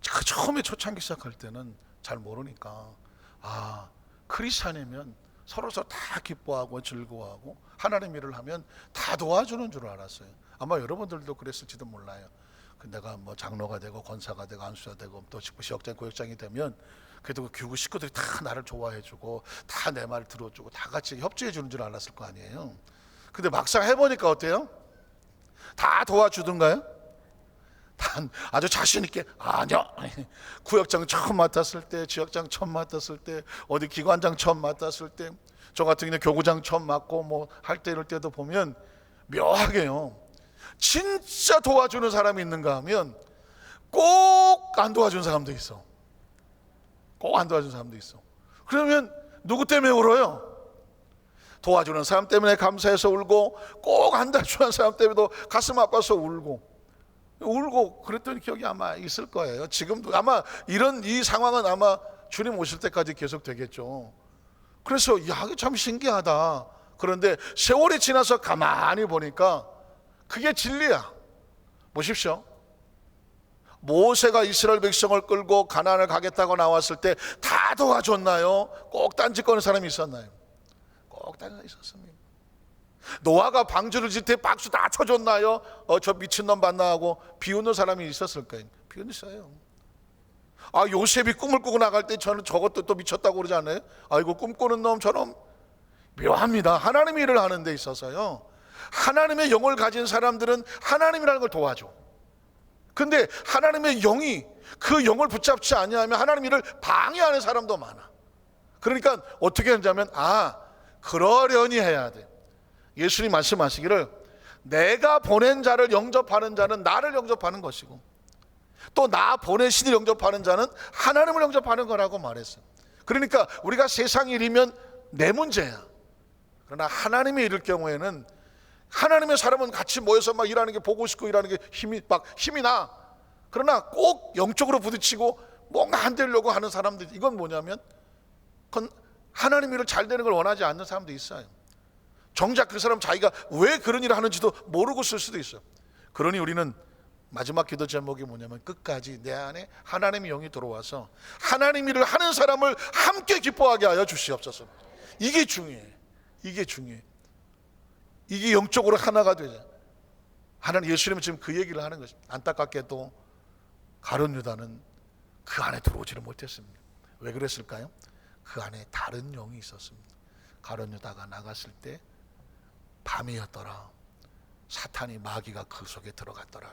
S1: 처음에 초창기 시작할 때는 잘 모르니까 크리스찬이면 서로 다 기뻐하고 즐거워하고 하나님 일을 하면 다 도와주는 줄 알았어요. 아마 여러분들도 그랬을지도 몰라요. 내가 뭐 장로가 되고 권사가 되고 안수가 되고 또 지역장 고역장이 되면 그래도 그 교구 식구들이 다 나를 좋아해주고 다 내 말 들어주고 다 같이 협조해 주는 줄 알았을 거 아니에요. 근데 막상 해보니까 어때요? 다 도와주던가요? 아주 자신 있게 아니요. 구역장 처음 맡았을 때, 지역장 처음 맡았을 때, 어디 기관장 처음 맡았을 때, 저 같은 경우는 교구장 처음 맡고 뭐 할 때 이럴 때도 보면 묘하게요. 진짜 도와주는 사람이 있는가 하면 꼭 안 도와주는 사람도 있어. 꼭 안 도와주는 사람도 있어. 그러면 누구 때문에 울어요? 도와주는 사람 때문에 감사해서 울고, 꼭 한 달 주는 사람 때문에도 가슴 아파서 울고 그랬던 기억이 아마 있을 거예요. 지금도 아마 이 상황은 아마 주님 오실 때까지 계속 되겠죠. 그래서 이게 참 신기하다. 그런데 세월이 지나서 가만히 보니까 그게 진리야. 보십시오. 모세가 이스라엘 백성을 끌고 가나안을 가겠다고 나왔을 때 다 도와줬나요? 꼭 딴짓 거는 사람이 있었나요? 꼭 딴짓 있었습니다. 노아가 방주를 짓 때 박수 다 쳐줬나요? 저 미친놈 봤나 하고 비웃는 사람이 있었을 거예요. 비웃어요. 요셉이 꿈을 꾸고 나갈 때 저는 저것도 또 미쳤다고 그러지 않아요? 아이고 꿈꾸는 놈처럼. 묘합니다. 하나님의 일을 하는 데 있어서요, 하나님의 영을 가진 사람들은 하나님이라는 걸 도와줘. 근데 하나님의 영이 그 영을 붙잡지 아니하면 하나님 일을 방해하는 사람도 많아. 그러니까 어떻게 하냐면 그러려니 해야 돼. 예수님 말씀하시기를 내가 보낸 자를 영접하는 자는 나를 영접하는 것이고, 또 나 보내신 영접하는 자는 하나님을 영접하는 거라고 말했어요. 그러니까 우리가 세상 일이면 내 문제야. 그러나 하나님의 일일 경우에는, 하나님의 사람은 같이 모여서 막 일하는 게 보고 싶고 일하는 게 힘이 나. 그러나 꼭 영적으로 부딪히고 뭔가 안 되려고 하는 사람들, 이건 뭐냐면 그건 하나님 일을 잘 되는 걸 원하지 않는 사람도 있어요. 정작 그 사람 자기가 왜 그런 일을 하는지도 모르고 쓸 수도 있어요. 그러니 우리는 마지막 기도 제목이 뭐냐면 끝까지 내 안에 하나님의 영이 들어와서 하나님 일을 하는 사람을 함께 기뻐하게 하여 주시옵소서. 이게 중요해. 이게 영적으로 하나가 되자. 하나님, 예수님은 지금 그 얘기를 하는 것입니다. 안타깝게도 가룟 유다는 그 안에 들어오지를 못했습니다. 왜 그랬을까요? 그 안에 다른 영이 있었습니다. 가룟 유다가 나갔을 때 밤이었더라. 사탄이, 마귀가 그 속에 들어갔더라.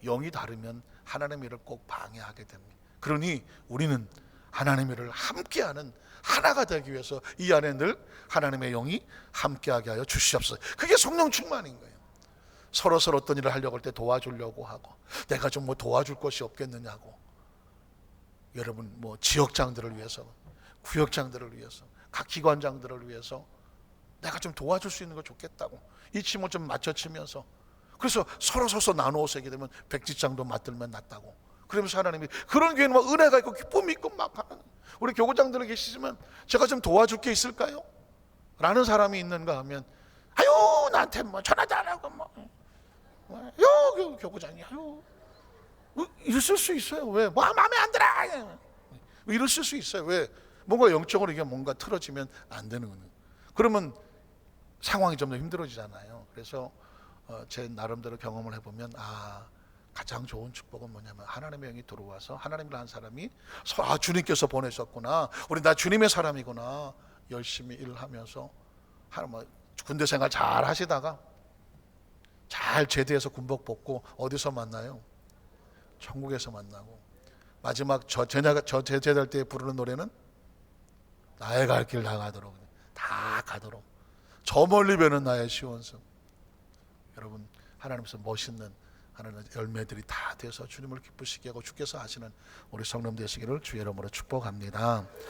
S1: 영이 다르면 하나님의 일을 꼭 방해하게 됩니다. 그러니 우리는 하나님의 일을 함께하는 하나가 되기 위해서 이 안에 늘 하나님의 영이 함께하게 하여 주시옵소서. 그게 성령 충만인 거예요. 서로 어떤 일을 하려고 할 때 도와주려고 하고, 내가 좀 도와줄 것이 없겠느냐고, 여러분 지역장들을 위해서, 구역장들을 위해서, 각 기관장들을 위해서 내가 좀 도와줄 수 있는 거 좋겠다고 이 침을 좀 맞춰치면서, 그래서 서로 나누어서 하게 되면 백지장도 맞들면 낫다고. 그러면서 하나님이 그런 교회는 은혜가 있고 기쁨이 있고 막 하는, 우리 교구장들이 계시지만 제가 좀 도와줄 게 있을까요? 라는 사람이 있는가 하면 나한테 전화도 안 하고 교구장이 이랬을 수 있어요. 왜? 마음에 안 들어. 이랬을 수 있어요. 왜? 뭔가 영적으로 이게 뭔가 틀어지면 안 되는 거예요. 그러면 상황이 좀 더 힘들어지잖아요. 그래서 제 나름대로 경험을 해보면 가장 좋은 축복은 뭐냐면 하나님의 영이 들어와서 하나님을 한 사람이 주님께서 보내셨구나, 우리 나 주님의 사람이구나, 열심히 일을 하면서 군대 생활 잘 하시다가 잘 제대해서 군복 벗고 어디서 만나요? 천국에서 만나고, 마지막 저 제대할 때 부르는 노래는 나의 갈 길 다 가도록 저 멀리 뵈는 나의 시원성. 여러분, 하나님께서 멋있는 하나님의 열매들이 다 돼서 주님을 기쁘시게 하고 주께서 하시는 우리 성령 되시기를 주의 이름으로 축복합니다.